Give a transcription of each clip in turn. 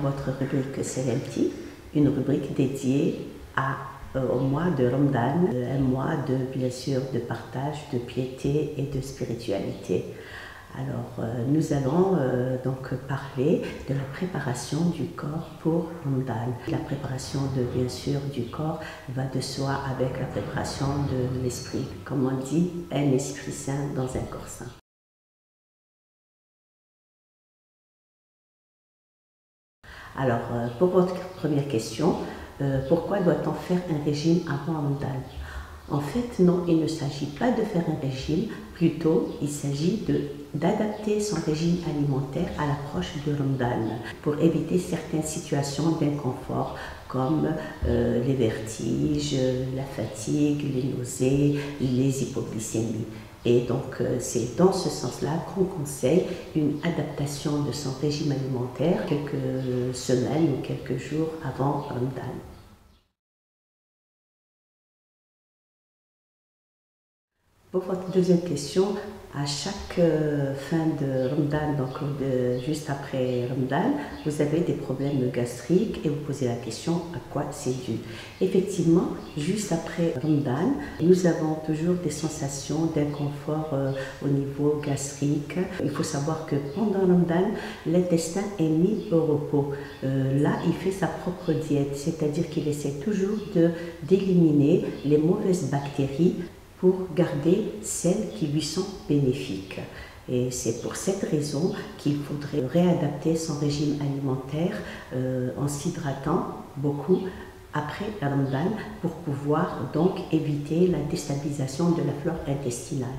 votre rubrique Selemti, une rubrique dédiée au mois de Ramadan, un mois de, bien sûr, de partage, de piété et de spiritualité. Alors, nous allons donc parler de la préparation du corps pour Ramadan. La préparation, bien sûr, du corps va de soi avec la préparation de l'esprit. Comme on dit, un esprit sain dans un corps sain. Alors, pour votre première question, pourquoi doit-on faire un régime avant Ramadan? En fait, non, il ne s'agit pas de faire un régime, plutôt il s'agit d'adapter son régime alimentaire à l'approche de Ramadan pour éviter certaines situations d'inconfort comme les vertiges, la fatigue, les nausées, les hypoglycémies. Et donc, c'est dans ce sens-là qu'on conseille une adaptation de son régime alimentaire quelques semaines ou quelques jours avant Ramadan. Pour votre deuxième question, à chaque fin de Ramadan, donc juste après Ramadan, vous avez des problèmes gastriques et vous posez la question à quoi c'est dû. Effectivement, juste après Ramadan, nous avons toujours des sensations d'inconfort au niveau gastrique. Il faut savoir que pendant Ramadan, l'intestin est mis au repos. Là, il fait sa propre diète, c'est-à-dire qu'il essaie toujours d'éliminer les mauvaises bactéries pour garder celles qui lui sont bénéfiques. Et c'est pour cette raison qu'il faudrait réadapter son régime alimentaire en s'hydratant beaucoup après Ramadan pour pouvoir donc éviter la déstabilisation de la flore intestinale.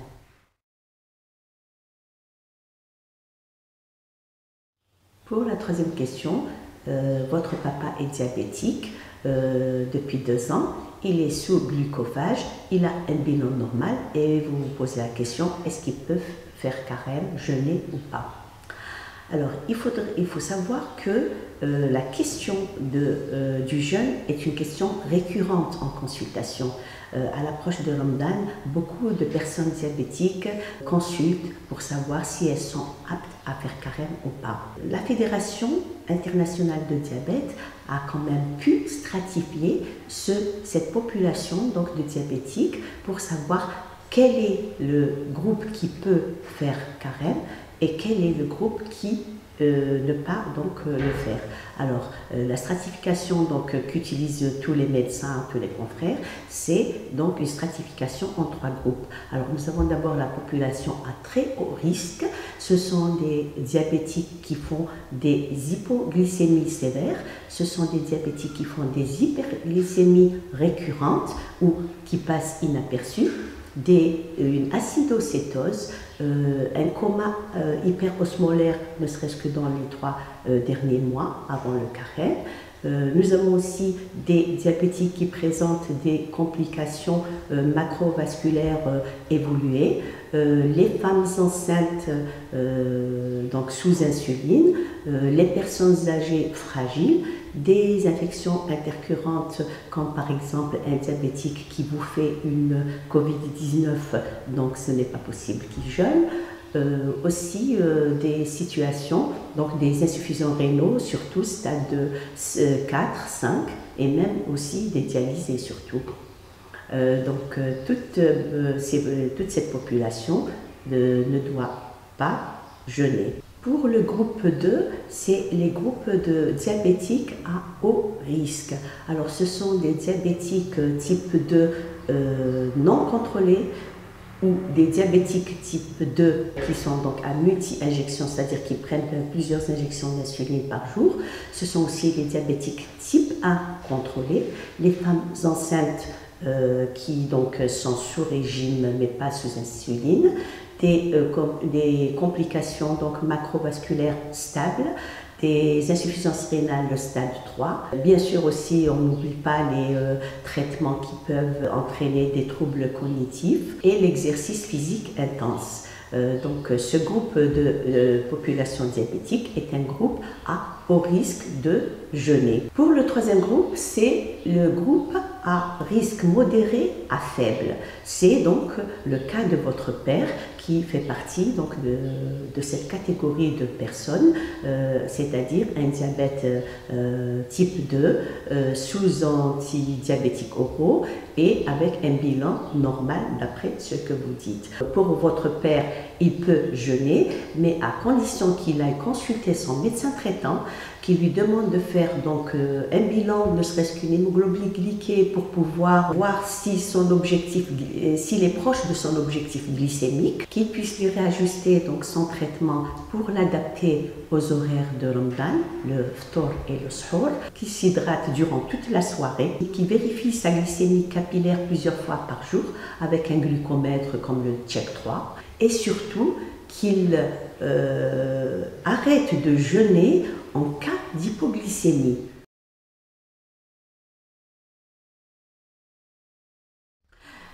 Pour la troisième question, votre papa est diabétique depuis 2 ans, il est sous glucophage, il a un bilan normal et vous vous posez la question, est-ce qu'il peut faire carême, jeûner ou pas? Alors, il faut savoir que la question du jeûne est une question récurrente en consultation. À l'approche de Ramadan, beaucoup de personnes diabétiques consultent pour savoir si elles sont aptes à faire carême ou pas. La Fédération internationale de diabète a quand même pu stratifier cette population donc, de diabétiques pour savoir quel est le groupe qui peut faire carême et quel est le groupe qui ne pas donc le faire. Alors la stratification qu'utilisent tous les médecins, tous les confrères, c'est donc une stratification en 3 groupes. Alors nous avons d'abord la population à très haut risque, ce sont des diabétiques qui font des hypoglycémies sévères, ce sont des diabétiques qui font des hyperglycémies récurrentes ou qui passent inaperçues, une acidocétose, un coma hyperosmolaire, ne serait-ce que dans les 3 derniers mois avant le carême. Nous avons aussi des diabétiques qui présentent des complications macrovasculaires évoluées, les femmes enceintes donc sous insuline, les personnes âgées fragiles, des infections intercurrentes comme par exemple un diabétique qui vous fait une Covid-19, donc ce n'est pas possible qu'il jeûne. Aussi des situations, donc des insuffisants rénaux, surtout stade 4, 5, et même aussi des dialysés surtout. Toute cette population ne doit pas jeûner. Pour le groupe 2, c'est les groupes de diabétiques à haut risque. Alors ce sont des diabétiques type 2 non contrôlés, ou des diabétiques type 2 qui sont donc à multi-injection, c'est-à-dire qui prennent plusieurs injections d'insuline par jour. Ce sont aussi les diabétiques type 1 contrôlés, les femmes enceintes qui donc sont sous régime mais pas sous insuline, des complications donc macrovasculaires stables, des insuffisances rénales de stade 3. Bien sûr aussi, on n'oublie pas les traitements qui peuvent entraîner des troubles cognitifs et l'exercice physique intense. Donc ce groupe de population diabétique est un groupe à haut risque de jeûner. Pour le troisième groupe, c'est le groupe à risque modéré à faible. C'est donc le cas de votre père qui fait partie donc, de cette catégorie de personnes, c'est-à-dire un diabète type 2 sous antidiabétique oraux et avec un bilan normal d'après ce que vous dites. Pour votre père, il peut jeûner, mais à condition qu'il aille consulter son médecin traitant, qui lui demande de faire donc un bilan, ne serait-ce qu'une hémoglobine glyquée pour pouvoir voir si son objectif, s'il est proche de son objectif glycémique, qu'il puisse lui réajuster donc son traitement pour l'adapter aux horaires de Ramadan, le ftour et le suhour, qui s'hydrate durant toute la soirée et qui vérifie sa glycémie capillaire plusieurs fois par jour avec un glucomètre comme le Check 3 et surtout qu'il arrête de jeûner en cas d'hypoglycémie.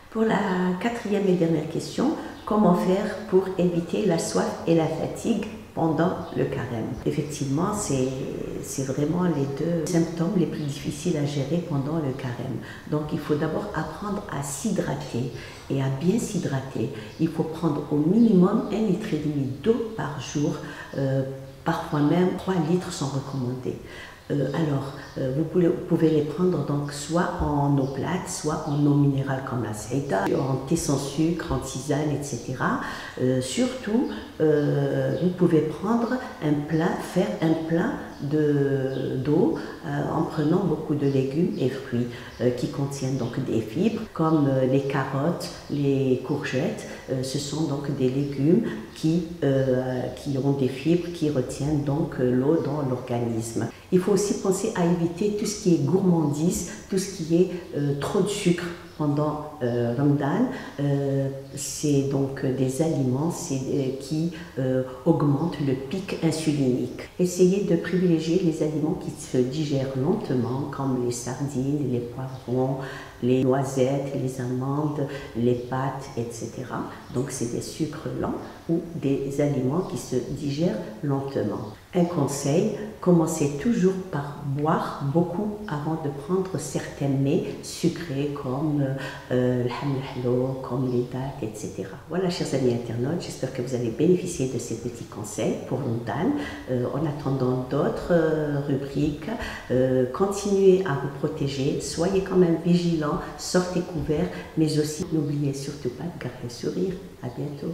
Pour la quatrième et dernière question, comment faire pour éviter la soif et la fatigue pendant le carême? Effectivement, c'est vraiment les deux symptômes les plus difficiles à gérer pendant le carême. Donc il faut d'abord apprendre à s'hydrater et à bien s'hydrater. Il faut prendre au minimum 1,5 litre d'eau par jour, parfois même 3 litres sont recommandés. Vous pouvez les prendre donc soit en eau plate, soit en eau minérale comme la saïda, en thé sans sucre, en tisane, etc. Surtout, vous pouvez prendre faire un plat d'eau en prenant beaucoup de légumes et fruits qui contiennent donc des fibres comme les carottes, les courgettes. Ce sont donc des légumes qui ont des fibres qui retiennent donc l'eau dans l'organisme. Il faut aussi penser à éviter tout ce qui est gourmandise, tout ce qui est trop de sucre pendant Ramadan. C'est donc des aliments qui augmentent le pic insulinique. Essayez de privilégier les aliments qui se digèrent lentement, comme les sardines, les poivrons, les noisettes, les amandes, les pâtes, etc. Donc c'est des sucres lents ou des aliments qui se digèrent lentement. Un conseil, commencez toujours par boire beaucoup avant de prendre certains mets sucrés comme le haml, comme les dattes, etc. Voilà, chers amis internautes, j'espère que vous avez bénéficié de ces petits conseils pour Ramadan. En attendant d'autres rubriques, continuez à vous protéger, soyez quand même vigilants, sortez couverts, mais aussi n'oubliez surtout pas de garder le sourire. À bientôt.